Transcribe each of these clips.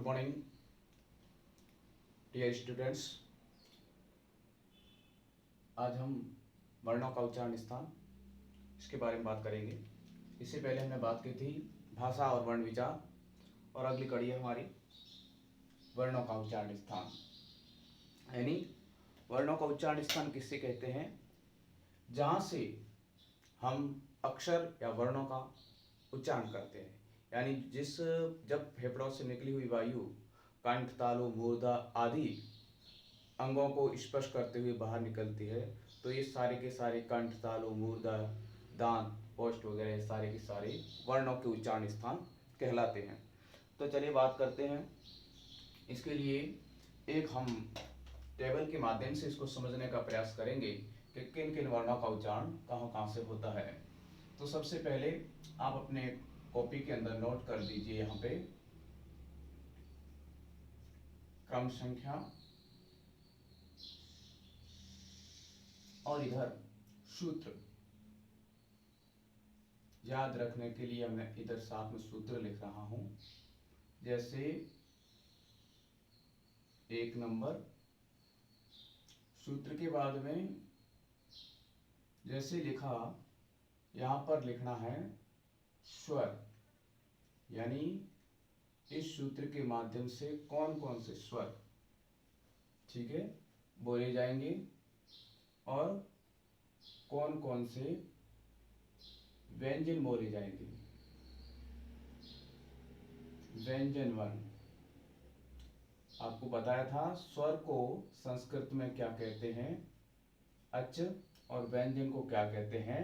Morning dear students. आज हम वर्णों का उच्चारण स्थान इसके बारे में बात करेंगे। इससे पहले हमने बात की थी भाषा और वर्ण विचार, और अगली कड़ी है हमारी वर्णों का उच्चारण स्थान। यानी वर्णों का उच्चारण स्थान किससे कहते हैं? जहाँ से हम अक्षर या वर्णों का उच्चारण करते हैं। यानी जब फेफड़ों से निकली हुई वायु कंठ, तालु, मूर्धा आदि अंगों को स्पर्श करते हुए बाहर निकलती है, तो ये सारे के सारे कंठ, तालु, मूर्धा, दांत, ओष्ठ वगैरह सारे के सारे वर्णों के उच्चारण स्थान कहलाते हैं। तो चलिए बात करते हैं। इसके लिए एक हम टेबल के माध्यम से इसको समझने का प्रयास करेंगे कि किन किन वर्णों का उच्चारण कहाँ कहाँ से होता है। तो सबसे पहले आप अपने कॉपी के अंदर नोट कर दीजिए यहाँ पे क्रम संख्या, और इधर सूत्र। याद रखने के लिए मैं इधर साथ में सूत्र लिख रहा हूं। जैसे 1 नंबर सूत्र के बाद में जैसे लिखा, यहां पर लिखना है स्वर। यानी इस सूत्र के माध्यम से कौन कौन से स्वर, ठीक है, बोले जाएंगे और कौन कौन से व्यंजन बोले जाएंगे। व्यंजन वर्ण आपको बताया था। स्वर को संस्कृत में क्या कहते हैं? अच, और व्यंजन को क्या कहते हैं?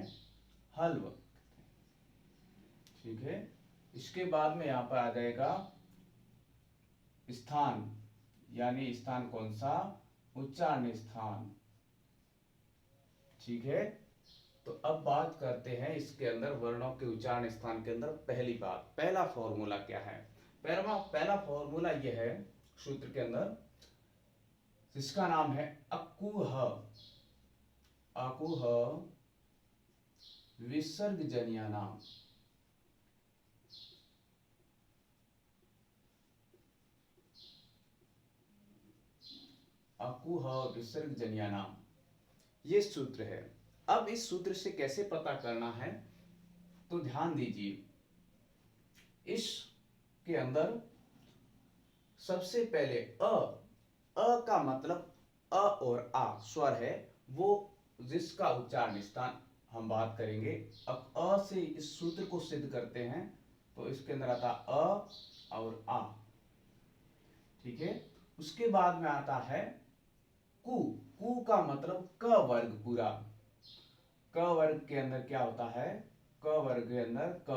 हल्व। ठीक है। इसके बाद में यहां पर आ जाएगा स्थान। यानी स्थान कौन सा? उच्चारण स्थान। ठीक है। तो अब बात करते हैं इसके अंदर वर्णों के उच्चारण स्थान के अंदर पहली बात, पहला फॉर्मूला क्या है? पहला फॉर्मूला यह है सूत्र के अंदर, जिसका नाम है अकुह। अकुह विसर्गजन्य नाम। अकुह विसर्गजन्य नाम, ये सूत्र है। अब इस सूत्र से कैसे पता करना है? तो ध्यान दीजिए, इस के अंदर सबसे पहले अ का मतलब अ और आ स्वर है, वो जिसका उच्चारण स्थान हम बात करेंगे। अब अ से इस सूत्र को सिद्ध करते हैं, तो इसके अंदर आता अ और आ। ठीक है। उसके बाद में आता है कु। कु का मतलब क वर्ग पूरा। क वर्ग के अंदर क्या होता है? क वर्ग के अंदर क,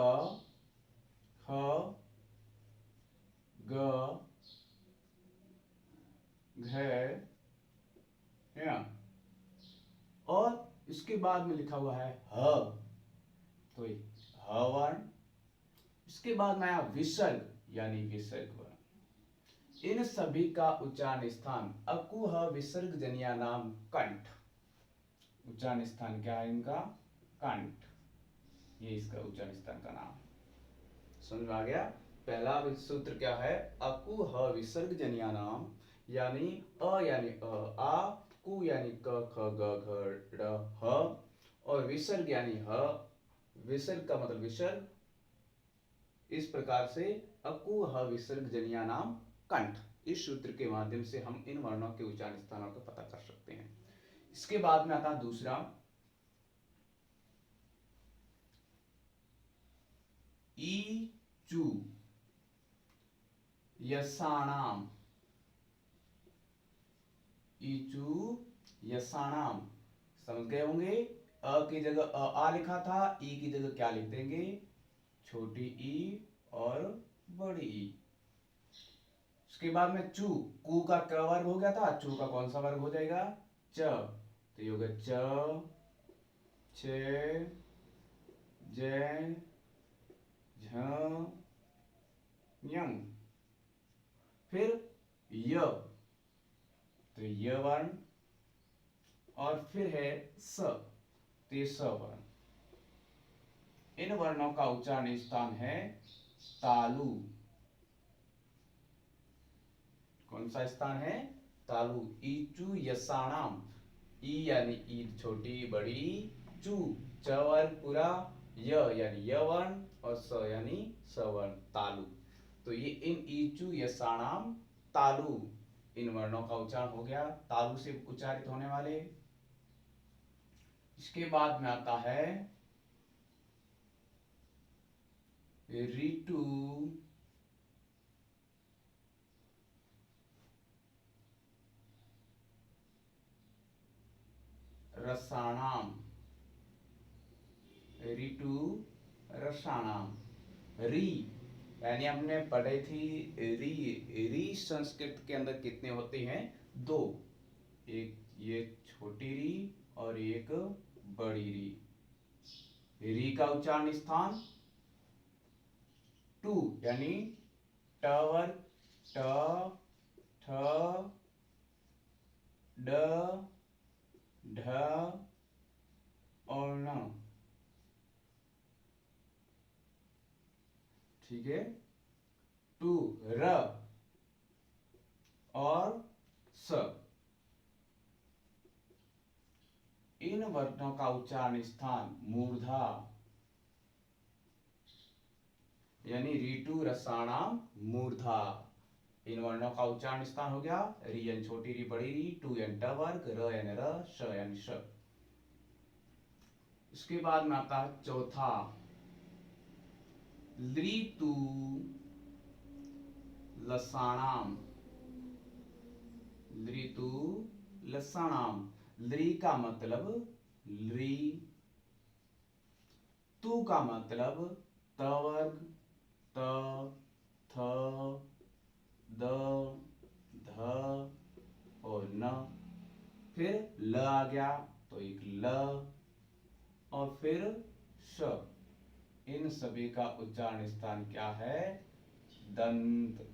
ख, ग, घ, या, और इसके बाद में लिखा हुआ है ह, तो ह वर्ण। इसके बाद में आया विसर्ग यानी विसर्ग वर्ण। इन सभी का उच्चारण स्थान अकुह विसर्गजन्य नाम कंठ। उच्चारण स्थान क्या है इनका? कंठ। ये इसका उच्चारण स्थान का नाम। समझ में आ गया? पहला सूत्र क्या है? अकुह विसर्गजन्य नाम। यानी अ यानी आ, कु यानी क, ख, ग, घ, ड़, ह, और विसर्ग यानी ह। विसर्ग का मतलब विसर्ग। इस प्रकार से अकुह विसर्गजन्य नाम कंठ, इस सूत्र के माध्यम से हम इन वर्णों के उच्चारण स्थानों का पता कर सकते हैं। इसके बाद में आता दूसरा ई चू यसाणाम। ईचू यसाणाम समझ गए होंगे। अ की जगह आ लिखा था, ई की जगह क्या लिख देंगे? छोटी ई और बड़ी ई। उसके बाद में चू, कू का क वर्ग हो गया था, चू का कौन सा वर्ग हो जाएगा? च। तो ये हो गया च, छ, ज, झ, यंग। फिर य, तो य वर्ण, और फिर है स, तो ये स वर्ण। इन वर्णों का उच्चारण स्थान है तालु। कौन सा स्थान है? तालु। ईचु यसाणाम, ई यानी ईद छोटी बड़ी, चू च वर्ग पूरा, य यानी य वर्ण और स यानी स वर्ण, तालु। तो ये इन ईचु यसाणाम तालु, इन वर्णों का उच्चारण हो गया तालु से उच्चारित होने वाले। इसके बाद में आता है ऋतु रसाणाम, ऋतु रसाणाम। री यानी हमने पढ़ी थी री संस्कृत के अंदर कितने होते हैं? दो, एक ये छोटी री और एक बड़ी री। री का उच्चारण स्थान टू यानी ट वर्ग, ट ठ ड ढ और न, ठीक है। टू र और स, इन वर्णों का उच्चारण स्थान मूर्धा यानी ऋतु रसाणाम मूर्धा। इन वर्णों का उच्चारण स्थान हो गया री यानी छोटी री बड़ी री, टू यानी ट वर्ग, र यानी र, श यानी श। इसके बाद में आता है चौथा ऋतु लसाणाम, ऋतु लसाणाम। लृ का मतलब लृ, तु का मतलब त वर्ग, त थ द ध और न, फिर ल आ गया तो एक ल और फिर श। इन सभी का उच्चारण स्थान क्या है? दंत।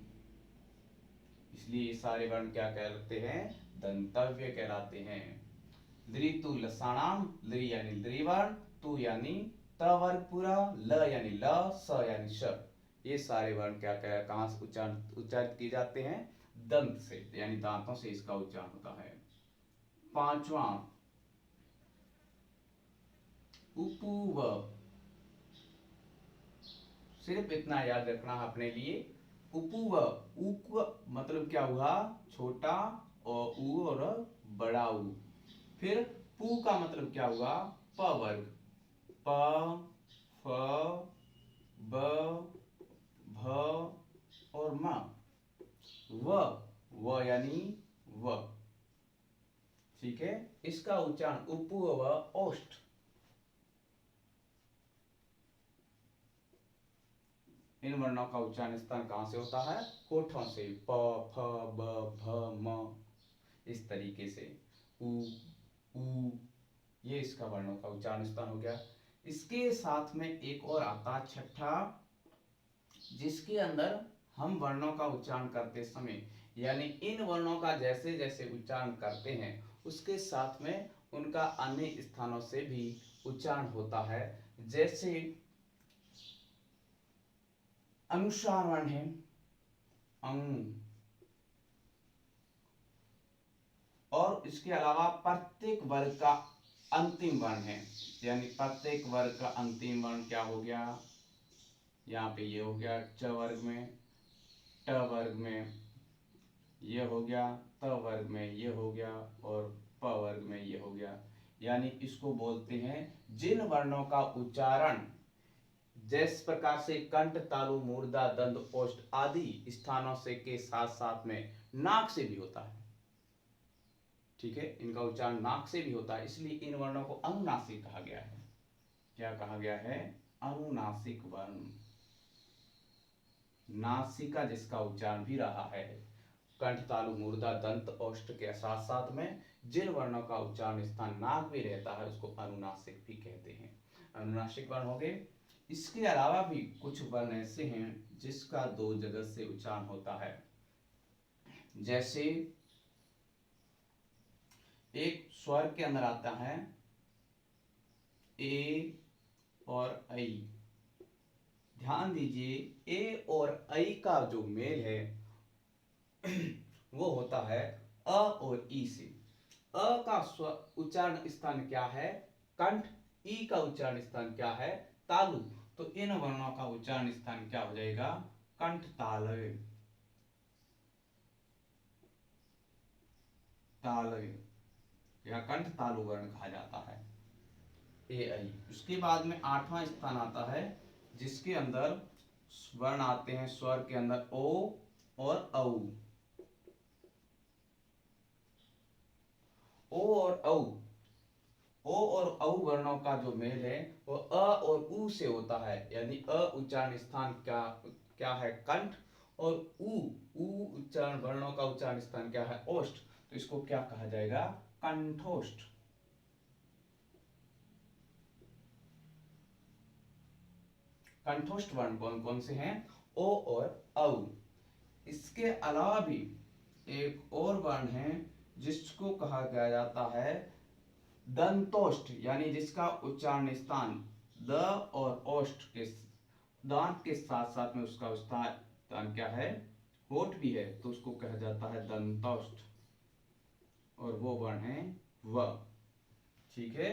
इसलिए ये सारे वर्ण क्या कहलाते हैं? दंतव्य कहलाते हैं। ऋतु लसाणाम, लृ यानी लृ वर्ण, तु यानी त वर्ग पूरा, ल यानी ल, स यानी श। ये सारे वर्ण क्या कहाँ से उच्चारित किए जाते हैं? दंत से, यानी दांतों से इसका उच्चारण होता है। पांचवा उपूव, सिर्फ इतना याद रखना अपने लिए। उपूव, उक मतलब क्या हुआ? छोटा, और उ और बड़ा उ। फिर पू का मतलब क्या हुआ? प वर्ग, प फ ब भ और म। व यानी व, ठीक है। इसका उच्चारण उपूव ओष्ठ। इन वर्णों का उच्चारण स्थान कहां से होता है? होठों से, प फ ब भ म, इस तरीके से उ उ, ये इसका वर्णों का उच्चारण स्थान हो गया। इसके साथ में एक और आता छठा, जिसके अंदर हम वर्णों का उच्चारण करते समय यानी इन वर्णों का जैसे जैसे उच्चारण करते हैं उसके साथ में उनका अन्य स्थानों से भी उच्चारण होता है। जैसे अनुस्वार वर्ण है अंग, और इसके अलावा प्रत्येक वर्ग का अंतिम वर्ण है, यानी प्रत्येक वर्ग का अंतिम वर्ण क्या हो गया? यहाँ पे ये हो गया च वर्ग में, ट वर्ग में ये हो गया, त वर्ग में ये हो गया और प वर्ग में ये हो गया। यानी इसको बोलते हैं जिन वर्णों का उच्चारण जिस प्रकार से कंठ, तालु, मूर्धा, दंत, ओष्ठ आदि स्थानों से के साथ साथ में नाक से भी होता है, ठीक है। इनका उच्चारण नाक से भी होता है, इसलिए इन वर्णों को अनुनासिक कहा गया है। क्या कहा गया है? अनुनासिक वर्ण। नासिका जिसका उच्चारण भी रहा है, कंठ, तालु, मूर्धा, दंत, ओष्ठ के साथ साथ में जिन वर्णों का उच्चारण स्थान नाक भी रहता है उसको अनुनासिक भी कहते हैं। अनुनासिक वर्ण हो गए। इसके अलावा भी कुछ वर्ण ऐसे हैं जिसका दो जगह से उच्चारण होता है। जैसे एक स्वर के अंदर आता है ए और ऐ, ध्यान दीजिए ए और ऐ का जो मेल है वो होता है अ और ई से। अ का उच्चारण स्थान क्या है? कंठ। ई का उच्चारण स्थान क्या है? तालु। तो इन वर्णों का उच्चारण स्थान क्या हो जाएगा? कंठ तालव्य। तालव्य या कंठ तालु वर्ण कहा जाता है। ए आई। उसके बाद में आठवां स्थान आता है जिसके अंदर वर्ण आते हैं स्वर के अंदर ओ और औ। ओ और औ, ओ और औ वर्णों का जो मेल है वो अ और उ से होता है। यानी अ उच्चारण स्थान क्या क्या है? कंठ। और उ उच्चारण वर्णों का उच्चारण स्थान क्या है? ओष्ठ। तो इसको क्या कहा जाएगा? कंठोष्ठ। कंठोष्ठ वर्ण कौन कौन से हैं? ओ और औ। इसके अलावा भी एक और वर्ण है जिसको कहा गया जाता है दंतोष्ठ, यानी जिसका उच्चारण स्थान द और ओष्ठ के दांत के साथ साथ में उसका स्थान क्या है? होठ भी है, तो उसको कहा जाता है दंतोष्ठ। और वो वर्ण है व। ठीक है,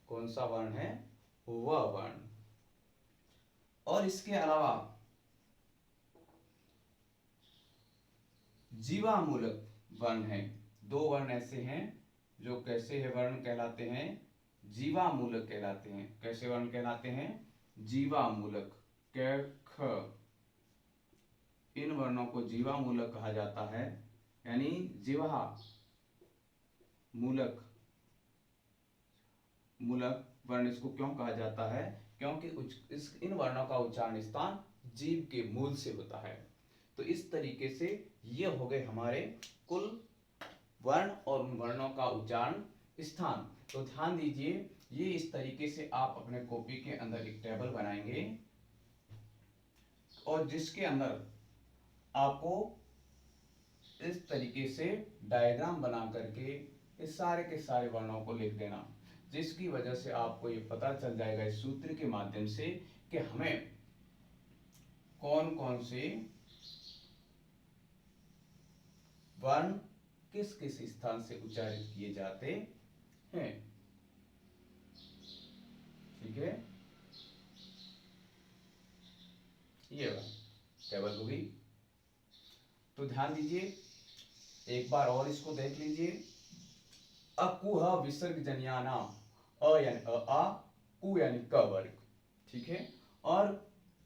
कौन सा वर्ण है? व वर्ण। और इसके अलावा जीवामूलक वर्ण है। दो वर्ण ऐसे हैं जो कैसे है वर्ण कहलाते हैं? जीवामूलक कहलाते हैं। कैसे वर्ण कहलाते हैं? जीवामूलक। क ख। इन वर्णों को जीवामूलक कहा जाता है। यानी जिह्वा मूलक। मूलक वर्ण इसको क्यों कहा जाता है? क्योंकि इन वर्णों का उच्चारण स्थान जीभ के मूल से होता है। तो इस तरीके से ये हो गए हमारे कुल वर्ण और उन वर्णों का उच्चारण स्थान। तो ध्यान दीजिए, ये इस तरीके से आप अपने कॉपी के अंदर एक टेबल बनाएंगे और जिसके अंदर आपको इस तरीके से डायग्राम बना करके इस सारे के सारे वर्णों को लिख देना, जिसकी वजह से आपको ये पता चल जाएगा इस सूत्र के माध्यम से कि हमें कौन कौन से वर्ण किस किस स्थान से उच्चारित किए जाते हैं। ठीक है, ये टेबल हो गई। तो ध्यान दीजिए, एक बार और इसको देख लीजिए। अकुह विसर्ग जन्यानाम। अ यानी आ, कु यानी क वर्ग। ठीक है, और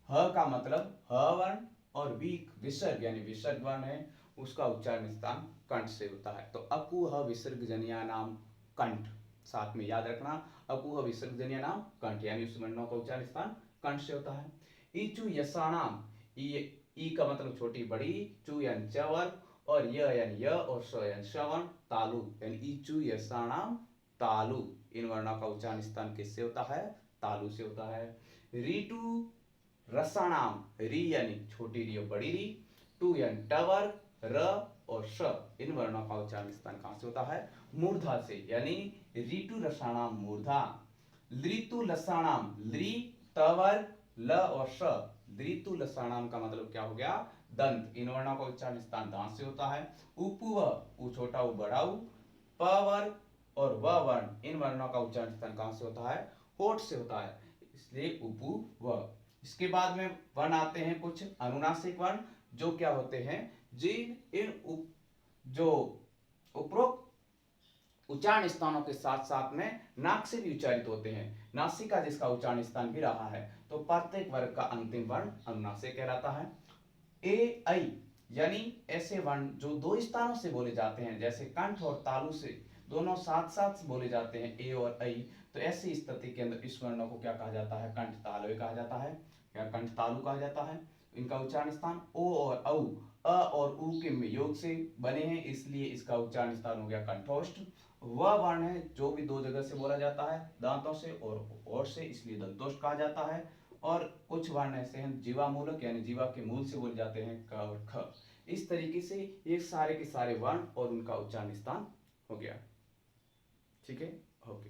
ह का मतलब ह वर्ण और विसर्ग यानी विसर्ग वर्ण है, उसका उच्चारण स्थान कंठ से होता है। तो अकुह विसर्ग जन्यानाम कंठ, साथ में याद रखना, अकुह विसर्ग जन्यानाम कंठ, यानी उस वर्णों का उच्चारण स्थान कंठ से होता है। इचु यसाणाम, ई का मतलब छोटी बड़ी, चु यानी च वर्ग, और य यानी य और स यानी श्रवण, तालु यानी इचु यसाणाम तालु। इन वर्णों का उच्चारण स्थान किससे होता है? तालु से होता है। रीटू रसाणाम, री यानी छोटी री और बड़ी री, टू यानी टवर, र और श, इन वर्णों का उच्चारण स्थान कहां से होता है? मूर्धा से, यानी ऋतु रसाणाम मूर्धा। लृतु लसाणाम, लृ तवर ल और श, लृतु लसाणाम का मतलब क्या हो गया? दंत। इन वर्णों का उच्चारण स्थान दांत से होता है। उपव, उ छोटा उ बड़ा उ, प वर्ण और व वर्ण, इन वर्णों का उच्चारण स्थान कहां से होता है? होठ से होता है, इसलिए उपु व। इसके बाद में वर्ण आते हैं कुछ अनुनासिक वर्ण, जो क्या होते हैं? जिन इन जो उपरोक्त उच्चारण स्थानों के साथ साथ में नाक से भी उच्चारित होते हैं, नासिका जिसका उच्चारण स्थान भी रहा है, तो प्रत्येक वर्ग का अंतिम वर्ण अनुनासिक कहलाता है। ए आई यानी ऐसे वर्ण जो दो स्थानों से बोले जाते हैं, जैसे कंठ और तालु से दोनों साथ साथ बोले जाते हैं, ए और आई, तो ऐसी स्थिति के अंदर इस वर्णों को क्या कहा जाता है? कंठ तालव्य कहा जाता है या कंठ तालु कहा जाता है। इनका उच्चारण स्थान ओ और औ, अ और उ के योग से बने हैं, इसलिए इसका उच्चारण स्थान हो गया कंठोष्ठ। वह वर्ण है जो भी दो जगह से बोला जाता है, दांतों से और ओठ से, इसलिए दंतोष्ठ कहा जाता है। और कुछ वर्ण ऐसे हैं जीवा मूलक, यानी जीवा के मूल से बोले जाते हैं, क और ख। इस तरीके से ये सारे के सारे वर्ण और उनका उच्चारण स्थान हो गया। ठीक है, ओके।